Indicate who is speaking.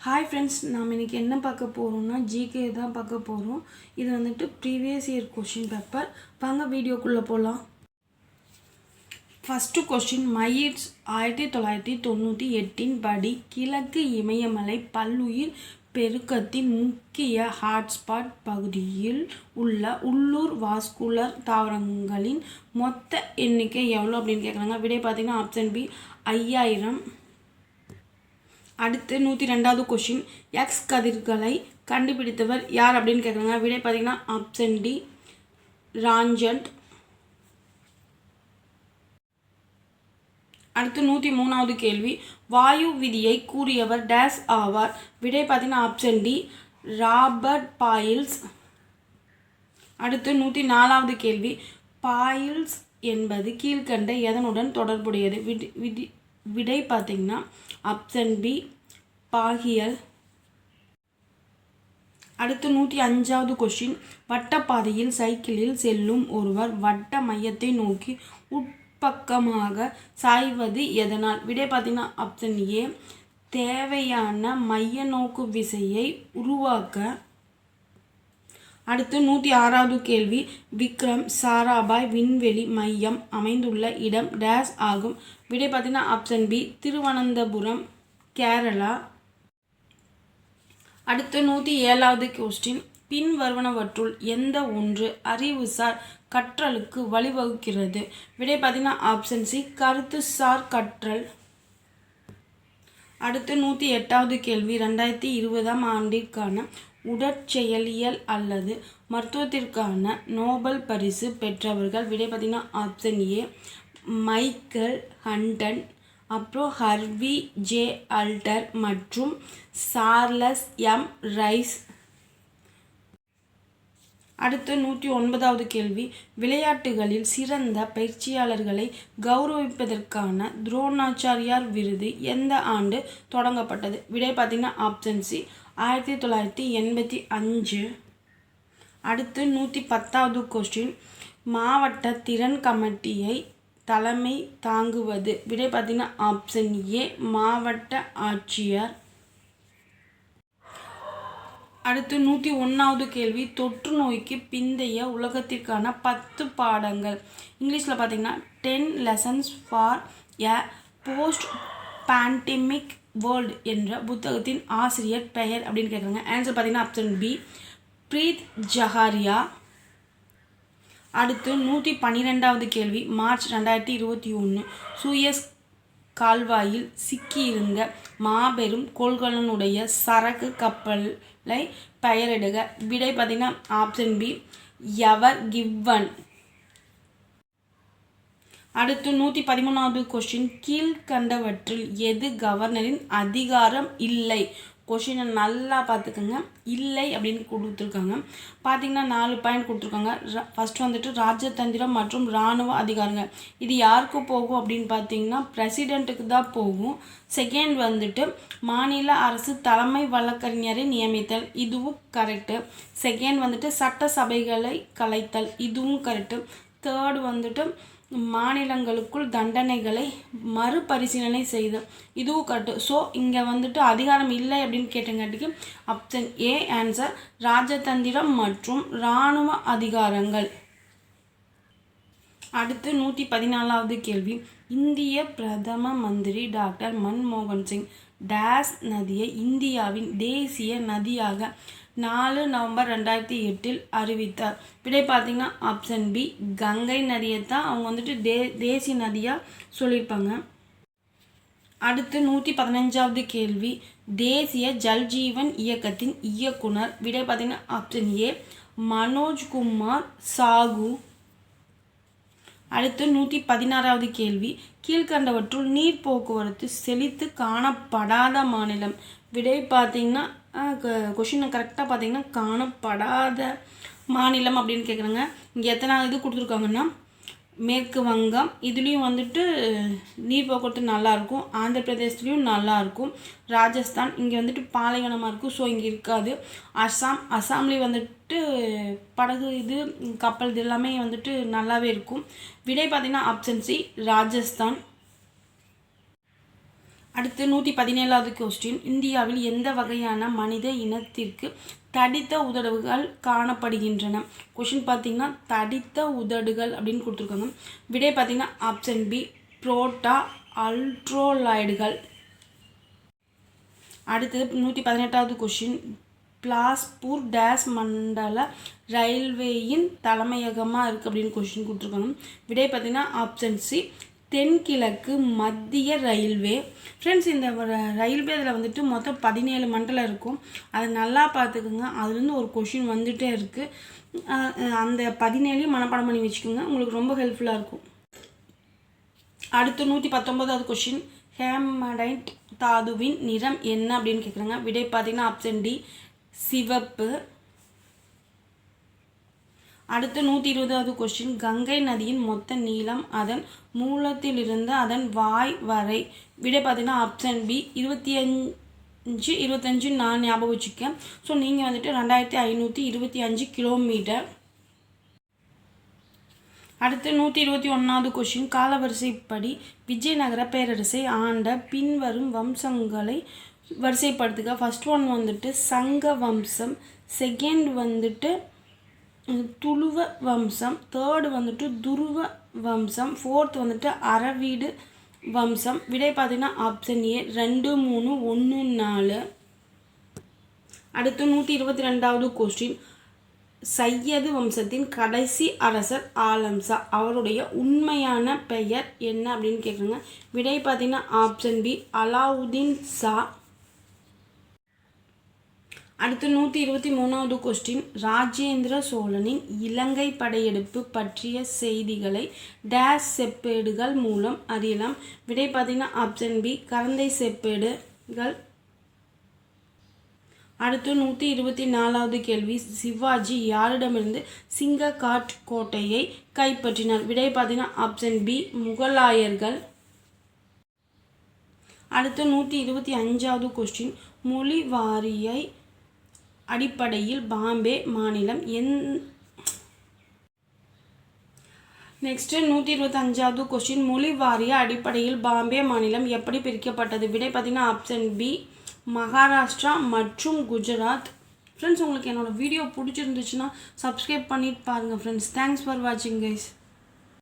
Speaker 1: Hi friends, நாம் இன்றைக்கி என்ன பார்க்க போகிறோம்னா ஜிகே தான் பார்க்க போகிறோம். இது வந்துட்டு ப்ரீவியஸ் இயர் கொஷின் பேப்பர். வாங்க வீடியோக்குள்ளே போகலாம். ஃபஸ்ட்டு கொஷின், மையிட்ஸ் 1998 படி கிழக்கு இமயமலை பல்லுயிர் பெருக்கத்தின் முக்கிய ஹாட்ஸ்பாட் பகுதியில் உள்ள உள்ளூர் வாஸ்குலர் தாவரங்களின் மொத்த எண்ணிக்கை எவ்வளோ அப்படின்னு கேட்குறாங்க. விடை பார்த்திங்கன்னா ஆப்ஷன் பி 5000. அடுத்து 102வது கொஷின், எக்ஸ் கதிர்களை கண்டுபிடித்தவர் யார் அப்படின்னு கேட்குறாங்க. விடை பார்த்திங்கன்னா ஆப்ஷன் டி ராஞ்சண்ட். அடுத்து 103வது கேள்வி, வாயு விதியை கூறியவர் டேஸ் ஆவார். விடை பார்த்திங்கன்னா ஆப்ஷன் டி ராபர்ட் பாயில்ஸ். அடுத்து 104வது கேள்வி, பாயில்ஸ் என்பது கீழ்கண்ட எதனுடன் தொடர்புடையது. விடை பார்த்திங்கன்னா ஆப்ஷன் பி பாகியல். அடுத்து 105வது கொஷின், வட்டப்பாதையில் சைக்கிளில் செல்லும் ஒருவர் வட்ட மையத்தை நோக்கி உட்பக்கமாக சாய்வது எதனால். விடை பார்த்திங்கன்னா ஆப்ஷன் ஏ தேவையான மைய நோக்கு விசையை உருவாக்க. அடுத்து 106வது கேள்வி, விக்ரம் சாராபாய் விண்வெளி மையம் அமைந்துள்ள இடம் டேஸ் ஆகும். விடை பார்த்திங்கன்னா ஆப்ஷன் பி திருவனந்தபுரம், கேரளா. அடுத்து 107வது கொஸ்டின், பின் வருவனவற்றுள் எந்த ஒன்று அறிவுசார் கற்றலுக்கு வழிவகுக்கிறது. விடை பார்த்திங்கன்னா ஆப்ஷன் சி கருத்துசார் கற்றல். அடுத்து 108வது கேள்வி, 2020ஆம் ஆண்டிற்கான உடற்செயலியல் அல்லது மருத்துவத்திற்கான நோபல் பரிசு பெற்றவர்கள். விடை பார்த்திங்கன்னா ஆப்ஷன் ஏ மைக்கேல் ஹண்டன், அப்புறம் ஹர்வி ஜே அல்டர் மற்றும் சார்லஸ் எம் ரைஸ். அடுத்து 109வது கேள்வி, விளையாட்டுகளில் சிறந்த பயிற்சியாளர்களை கௌரவிப்பதற்கான துரோணாச்சாரியார் விருது எந்த ஆண்டு தொடங்கப்பட்டது. விடை பார்த்திங்கன்னா ஆப்ஷன் சி 1985. அடுத்து 110வது கொஸ்டின், மாவட்ட திறன் கமிட்டியை தலைமை தாங்குவது. விடை பார்த்திங்கன்னா ஆப்ஷன் ஏ மாவட்ட ஆட்சியர். அடுத்து 101வது கேள்வி, தொற்று நோய்க்கு பிந்தைய உலகத்திற்கான 10 பாடங்கள். இங்கிலீஷில் பார்த்திங்கன்னா 10 lessons for a post pandemic world என்ற புத்தகத்தின் ஆசிரியர் பெயர் அப்படின்னு கேட்குறாங்க. ஆன்சர் பார்த்திங்கன்னா ஆப்ஷன் பி பிரீத் ஜஹாரியா. அடுத்து 112வது கேள்வி, மார்ச் 2021 சூயஸ் கால்வாயில் சிக்கியிருந்த மாபெரும் கொள்கலனுடைய சரக்கு கப்பலை பெயரிடுக. விடை பார்த்திங்கன்னா ஆப்ஷன் பி எவர் கிவன். அடுத்து 113வது கொஸ்டின், கீழ்கண்டவற்றில் எது கவர்னரின் அதிகாரம் இல்லை. கொஷினை நல்லா பார்த்துக்கோங்க. இல்லை அப்படின்னு கொடுத்துருக்காங்க. பார்த்திங்கன்னா 4 பாயிண்ட் கொடுத்துருக்காங்க. ஃபஸ்ட்டு வந்துட்டு ராஜதந்திரம் மற்றும் இராணுவ அதிகாரங்கள். இது யாருக்கு போகும் அப்படின்னு பார்த்திங்கன்னா பிரசிடெண்ட்டுக்கு தான் போகும். செகண்ட் வந்துட்டு மாநில அரசு தலைமை வழக்கறிஞரை நியமித்தல், இதுவும் கரெக்டு. செகண்ட் வந்துட்டு சட்டசபைகளை கலைத்தல், இதுவும் கரெக்டு. தேர்டு வந்துட்டு மாநிலங்களுக்குள் தண்டனைகளை மறுபரிசீலனை செய்தல், இதுவும் கரெக்டு. ஸோ இங்கே வந்துட்டு அதிகாரம் இல்லை அப்படின்னு கேட்டங்காட்டிக்கு ஆப்ஷன் ஏ ஆன்சர் ராஜதந்திரம் மற்றும் இராணுவ அதிகாரங்கள். அடுத்து 114வது கேள்வி, இந்திய பிரதம மந்திரி டாக்டர் மன்மோகன் சிங் டேஸ் நதியை இந்தியாவின் தேசிய நதியாக 4 நவம்பர் 2008 அறிவித்தார். விடை பார்த்திங்கன்னா ஆப்ஷன் பி கங்கை நதியை தான் அவங்க வந்துட்டு தேசிய நதியாக சொல்லியிருப்பாங்க. அடுத்து 115வது கேள்வி, தேசிய ஜல்ஜீவன் இயக்கத்தின் இயக்குனர். விடை பார்த்திங்கன்னா ஆப்ஷன் ஏ மனோஜ்குமார் சாகு. அடுத்து 116வது கேள்வி, கீழ்கண்டவற்றுள் நீர் போக்குவரத்து செழித்து காணப்படாத மாநிலம். விடை பார்த்திங்கன்னா கொஷினை கரெக்டாக பார்த்திங்கன்னா காணப்படாத மாநிலம் அப்படின்னு கேட்குறாங்க. இங்கே எத்தனை இது கொடுத்துருக்காங்கன்னா மேற்கு வங்கம், இதுலேயும் வந்துட்டு நீர் போக்குவரத்து நல்லாயிருக்கும். ஆந்திர பிரதேசத்துலேயும் நல்லாயிருக்கும். ராஜஸ்தான் இங்கே வந்துட்டு பாலைவனமாக இருக்கும், ஸோ இங்கே இருக்காது. அசாம்லேயும் வந்துட்டு படகு இது கப்பல் இது எல்லாமே வந்துட்டு நல்லாவே இருக்கும். விடை பார்த்திங்கன்னா ஆப்ஷன் சி ராஜஸ்தான். அடுத்து 117வது கொஸ்டின், இந்தியாவில் எந்த வகையான மனித இனத்திற்கு தடித்த உதடுகள் காணப்படுகின்றன? கொஷின் பார்த்தீங்கன்னா தடித்த உதடுகள் அப்படின்னு கொடுத்துருக்காங்க. விடை பார்த்தீங்கன்னா ஆப்ஷன் பி புரோட்டா அல்ட்ரோலாய்டுகள். அடுத்தது 118வது கொஷின், பிலாஸ்பூர் டேஸ் மண்டல ரயில்வேயின் தலைமையகமாக இருக்குது அப்படின்னு கொஷின் கொடுத்துருக்காங்க. விடை பார்த்தீங்கன்னா ஆப்ஷன் சி தென்கிழக்கு மத்திய ரயில்வே. ஃப்ரெண்ட்ஸ், இந்த ரயில்வே இதில் வந்துட்டு மொத்தம் 17 மண்டலம் இருக்கும். அதை நல்லா பார்த்துக்குங்க. அதுலேருந்து ஒரு கொஷின் வந்துகிட்டே இருக்குது. அந்த 17 மனப்பாடம் பண்ணி வச்சுக்கோங்க, உங்களுக்கு ரொம்ப ஹெல்ப்ஃபுல்லாக இருக்கும். அடுத்து 119வது கொஷின், ஹேமடைட் தாதுவின் நிறம் என்ன அப்படின்னு கேட்குறாங்க. விடை பார்த்தீங்கன்னா ஆப்ஷன் டி சிவப்பு. அடுத்து 120வது கொஸ்டின், கங்கை நதியின் மொத்த நீளம் அதன் மூலத்திலிருந்து அதன் வாய் வரை. விடை பார்த்தீங்கன்னா ஆப்ஷன் பி 25 நான் ஞாபகம் வச்சுக்கேன். ஸோ நீங்கள் வந்துட்டு 2525 கிலோமீட்டர். அடுத்து 121வது கொஸ்டின், காலவரிசைப்படி விஜயநகர பேரரசை ஆண்ட பின்வரும் வம்சங்களை வரிசைப்படுத்துக. ஃபர்ஸ்ட் ஒன் வந்துட்டு சங்க வம்சம், செகண்ட் வந்துட்டு துளுவ வம்சம், தேர்டு வந்துட்டு துருவ வம்சம், ஃபோர்த் வந்துட்டு அரவீடு வம்சம். விடை பார்த்தீங்கன்னா ஆப்ஷன் ஏ 2, 3, 1, 4. அடுத்து 122வது கொஸ்டின், சையது வம்சத்தின் கடைசி அரசர் ஆலம்சா, அவருடைய உண்மையான பெயர் என்ன அப்படின்னு கேட்குறாங்க. விடை பார்த்தீங்கன்னா ஆப்ஷன் பி அலாவுதீன் ஷா. அடுத்து 123வது கொஸ்டின், ராஜேந்திர சோழனின் இலங்கை படையெடுப்பு பற்றிய செய்திகளை டேஸ் செப்பேடுகள் மூலம் அறியலாம். விடை பார்த்தீங்கன்னா ஆப்ஷன் பி கரந்தை செப்பேடுகள். அடுத்து 124வது கேள்வி, சிவாஜி யாரிடமிருந்து சிங்ககாட் கோட்டையை கைப்பற்றினார்? விடை பார்த்தீங்கன்னா ஆப்ஷன் பி முகலாயர்கள். அடுத்து 125வது கொஸ்டின், மொழி வாரியை அடிப்படையில் பாம்பே மாநிலம் நெக்ஸ்ட் 125வது கொஸ்டின், மொழி வாரிய அடிப்படையில் பாம்பே மாநிலம் எப்படி பிரிக்கப்பட்டது? விடை பார்த்தீங்கன்னா ஆப்ஷன் பி மகாராஷ்டிரா மற்றும் குஜராத். ஃப்ரெண்ட்ஸ், உங்களுக்கு என்னோடய வீடியோ பிடிச்சிருந்துச்சுன்னா சப்ஸ்கிரைப் பண்ணிட்டு பாருங்கள் ஃப்ரெண்ட்ஸ். தேங்க்ஸ் ஃபார் வாட்சிங் கைஸ்.